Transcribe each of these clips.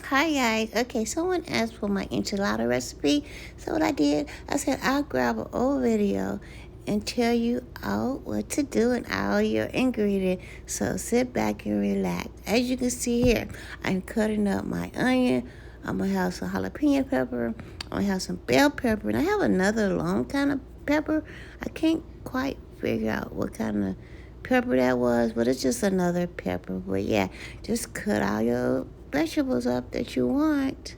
Hi guys. Okay, someone asked for my enchilada recipe. So what I did, I said I'll grab an old video and tell you all what to do and all your ingredients. So sit back and relax. As you can see here, I'm cutting up my onion. I'm gonna have some jalapeno pepper. I'm gonna have some bell pepper, and I have another long kind of pepper. I can't quite figure out what kind of pepper that was, but it's just another pepper. But yeah, just cut all your vegetables up that you want.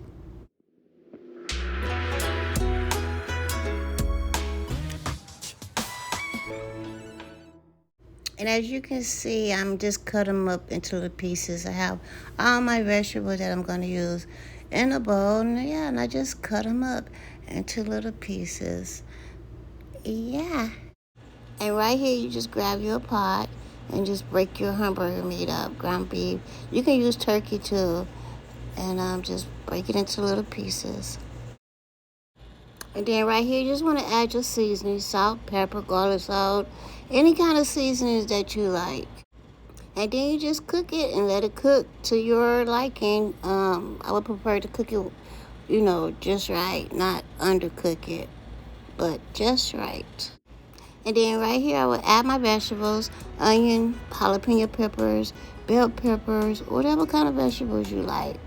And as you can see, I'm just cut them up into little pieces. I have all my vegetables that I'm going to use in a bowl. And yeah, and I just cut them up into little pieces. Yeah. And right here, you just grab your pot and just break your hamburger meat up, ground beef. You can use turkey too. And just break it into little pieces. And then right here, you just want to add your seasoning, salt, pepper, garlic salt, any kind of seasonings that you like. And then you just cook it and let it cook to your liking. I would prefer to cook it, just right, not undercook it, but just right. And then right here, I will add my vegetables, onion, jalapeno peppers, bell peppers, whatever kind of vegetables you like.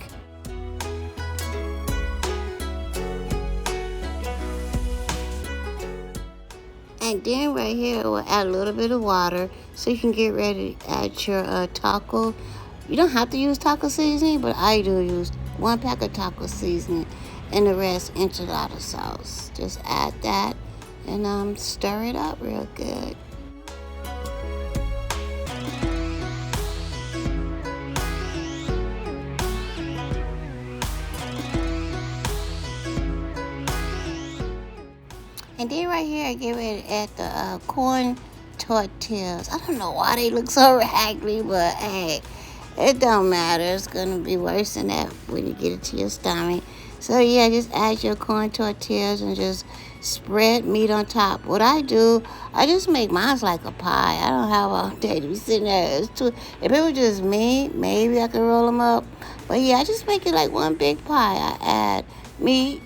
And then right here, we'll add a little bit of water so you can get ready to add your taco. You don't have to use taco seasoning, but I do use 1 pack of taco seasoning and the rest enchilada sauce. Just add that and stir it up real good. And then right here, I get ready to add the corn tortillas. I don't know why they look so raggedy, but hey, it don't matter. It's going to be worse than that when you get it to your stomach. So yeah, just add your corn tortillas and just spread meat on top. What I do, I just make mine like a pie. I don't have all day to be sitting there. If it was just me, maybe I could roll them up. But yeah, I just make it like one big pie. I add meat,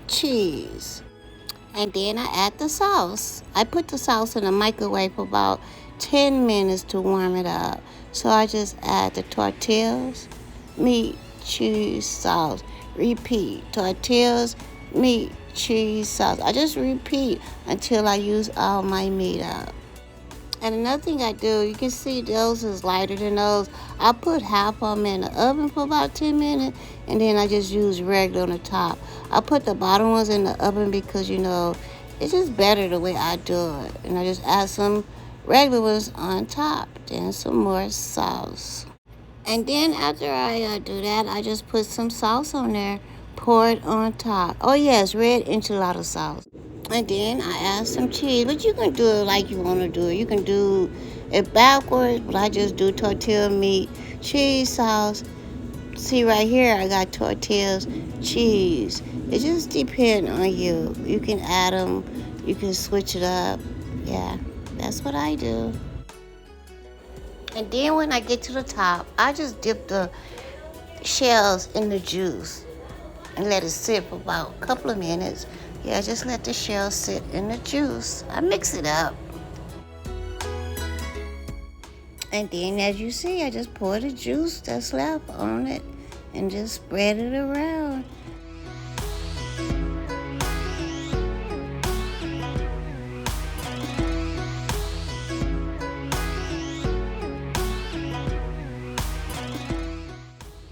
cheese, and then I add the sauce. I put the sauce in the microwave for about 10 minutes to warm it up. So I just add the tortillas, meat, cheese, sauce. Repeat. Tortillas, meat, cheese, sauce. I just repeat until I use all my meat up. And another thing I do, you can see those is lighter than those. I put half of them in the oven for about 10 minutes, and then I just use regular on the top. I put the bottom ones in the oven because, it's just better the way I do it. And I just add some regular ones on top, then some more sauce. And then after I do that, I just put some sauce on there, pour it on top. Oh yes, red enchilada sauce. And then I add some cheese, but you can do it like you want to do it. You can do it backwards, but I just do tortilla meat, cheese, sauce. See right here, I got tortillas, cheese. It just depends on you. You can add them, you can switch it up. Yeah, that's what I do. And then when I get to the top, I just dip the shells in the juice and let it sit for about a couple of minutes. Yeah, just let the shell sit in the juice. I mix it up. And then as you see, I just pour the juice that's left on it and just spread it around.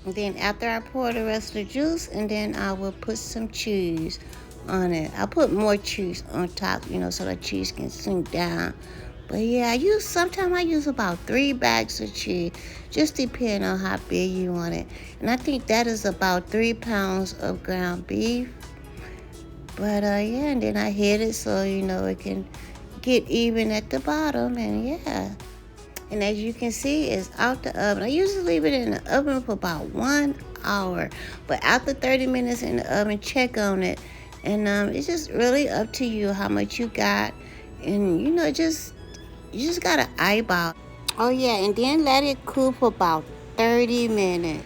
And then after I pour the rest of the juice, and then I will put some cheese on it. I'll put more cheese on top, so the cheese can sink down. But yeah, sometimes I use about 3 bags of cheese, just depending on how big you want it. And I think that is about 3 pounds of ground beef. But yeah, and then I hit it so, it can get even at the bottom, and yeah. And as you can see, it's out the oven. I usually leave it in the oven for about 1 hour. But after 30 minutes in the oven, check on it. And it's just really up to you how much you got. And, you just got to eyeball. Oh, yeah, and then let it cool for about 30 minutes.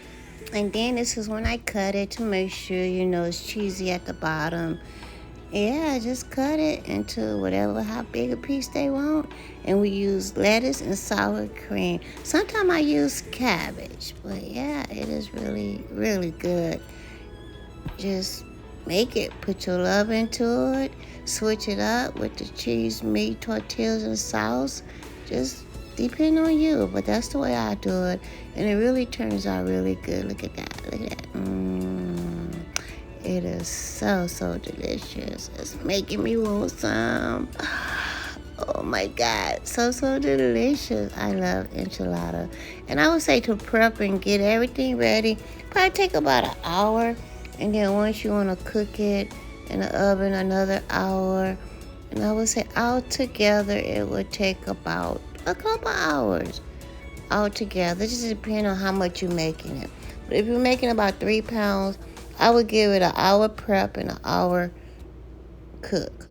And then this is when I cut it to make sure, it's cheesy at the bottom. Yeah, just cut it into whatever, how big a piece they want. And we use lettuce and sour cream. Sometimes I use cabbage, but yeah, it is really, really good. Just make it, put your love into it, switch it up with the cheese, meat, tortillas, and sauce. Just depend on you, but that's the way I do it. And it really turns out really good. Look at that, look at that. It is so, so delicious. It's making me want some. Oh my God, so, so delicious. I love enchilada. And I would say to prep and get everything ready, probably take about an hour. And then once you want to cook it in the oven, another hour. And I would say altogether, it would take about a couple hours altogether. It just depends on how much you're making it. But if you're making about 3 pounds, I would give it an hour prep and an hour cook.